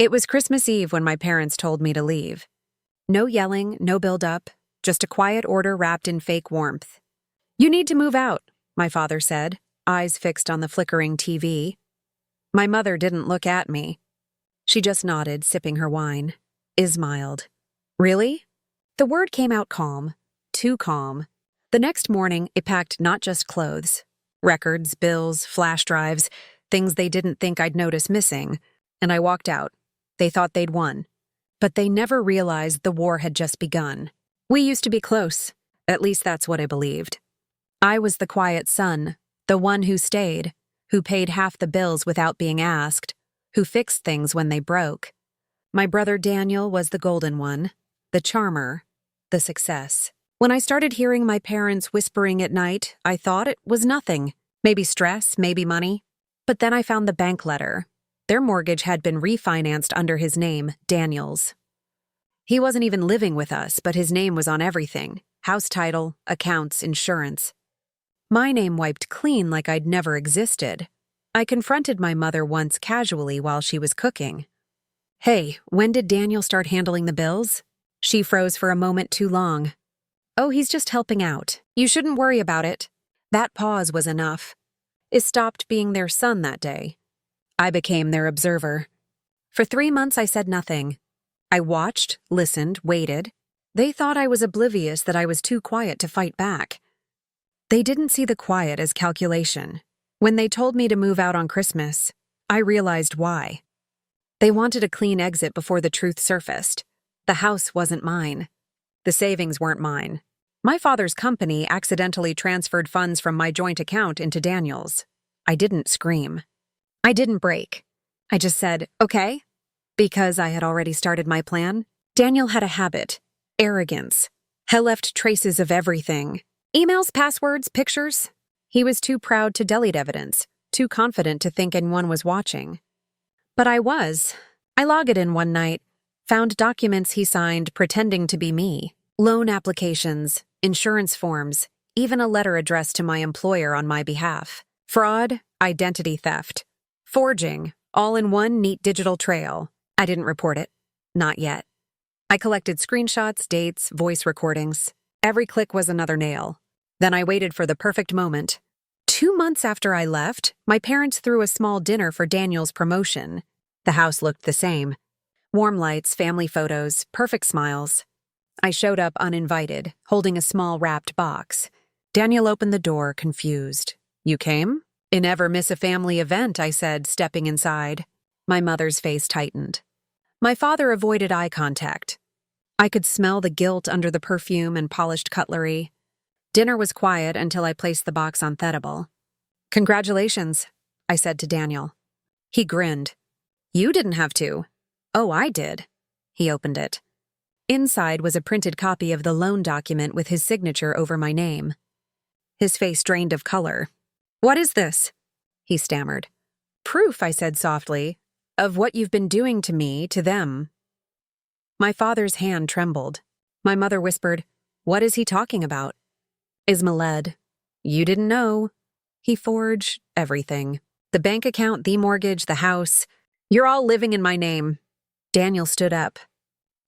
It was Christmas Eve when my parents told me to leave. No yelling, no build-up, just a quiet order wrapped in fake warmth. "You need to move out," my father said, eyes fixed on the flickering TV. My mother didn't look at me. She just nodded, sipping her wine. Smiled. "Really?" The word came out calm, too calm. The next morning, it packed not just clothes. Records, bills, flash drives, things they didn't think I'd notice missing, and I walked out. They thought they'd won. But they never realized the war had just begun. We used to be close. At least that's what I believed. I was the quiet son, the one who stayed, who paid half the bills without being asked, who fixed things when they broke. My brother Daniel was the golden one, the charmer, the success. When I started hearing my parents whispering at night, I thought it was nothing. Maybe stress, maybe money. But then I found the bank letter. Their mortgage had been refinanced under his name, Daniel's. He wasn't even living with us, but his name was on everything. House title, accounts, insurance. My name wiped clean like I'd never existed. I confronted my mother once casually while she was cooking. "Hey, when did Daniel start handling the bills?" She froze for a moment too long. "Oh, he's just helping out. You shouldn't worry about it." That pause was enough. It stopped being their son that day. I became their observer. For 3 months, I said nothing. I watched, listened, waited. They thought I was oblivious, that I was too quiet to fight back. They didn't see the quiet as calculation. When they told me to move out on Christmas, I realized why. They wanted a clean exit before the truth surfaced. The house wasn't mine. The savings weren't mine. My father's company accidentally transferred funds from my joint account into Daniel's. I didn't scream. I didn't break. I just said, "Okay," because I had already started my plan. Daniel had a habit, arrogance. He left traces of everything. Emails, passwords, pictures. He was too proud to delete evidence, too confident to think anyone was watching. But I was. I logged in one night, found documents he signed pretending to be me. Loan applications, insurance forms, even a letter addressed to my employer on my behalf. Fraud, identity theft, forging, all in one neat digital trail. I didn't report it. Not yet. I collected screenshots, dates, voice recordings. Every click was another nail. Then I waited for the perfect moment. 2 months after I left, my parents threw a small dinner for Daniel's promotion. The house looked the same. Warm lights, family photos, perfect smiles. I showed up uninvited, holding a small wrapped box. Daniel opened the door, confused. "You came?" "I never miss a family event," I said, stepping inside. My mother's face tightened. My father avoided eye contact. I could smell the guilt under the perfume and polished cutlery. Dinner was quiet until I placed the box on the table. "Congratulations," I said to Daniel. He grinned. "You didn't have to." "Oh, I did." He opened it. Inside was a printed copy of the loan document with his signature over my name. His face drained of color. "What is this?" he stammered. "Proof," I said softly, "of what you've been doing to me, to them." My father's hand trembled. My mother whispered, "What is he talking about?" "Ismailed. You didn't know. He forged everything. The bank account, the mortgage, the house. You're all living in my name." Daniel stood up.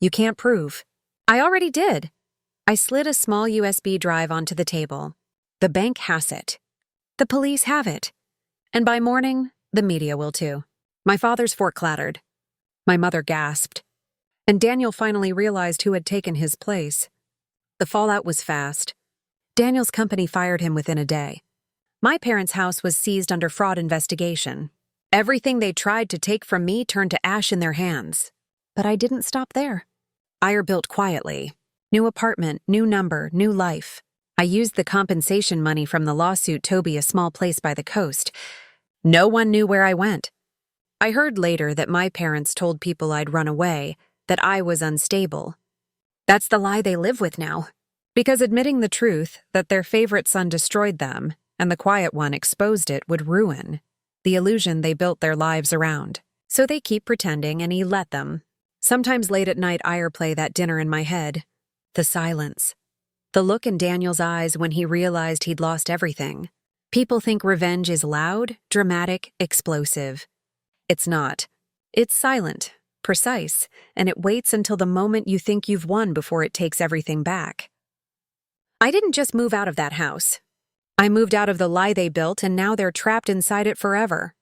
"You can't prove." "I already did." I slid a small USB drive onto the table. "The bank has it. The police have it. And by morning, the media will too." My father's fork clattered. My mother gasped. And Daniel finally realized who had taken his place. The fallout was fast. Daniel's company fired him within a day. My parents' house was seized under fraud investigation. Everything they tried to take from me turned to ash in their hands. But I didn't stop there. I built quietly. New apartment, new number, new life. I used the compensation money from the lawsuit Toby a small place by the coast. No one knew where I went. I heard later that my parents told people I'd run away, that I was unstable. That's the lie they live with now. Because admitting the truth, that their favorite son destroyed them, and the quiet one exposed it, would ruin the illusion they built their lives around. So they keep pretending, and he let them. Sometimes late at night I play that dinner in my head. The silence. The look in Daniel's eyes when he realized he'd lost everything. People think revenge is loud, dramatic, explosive. It's not. It's silent, precise, and it waits until the moment you think you've won before it takes everything back. I didn't just move out of that house. I moved out of the lie they built, and now they're trapped inside it forever.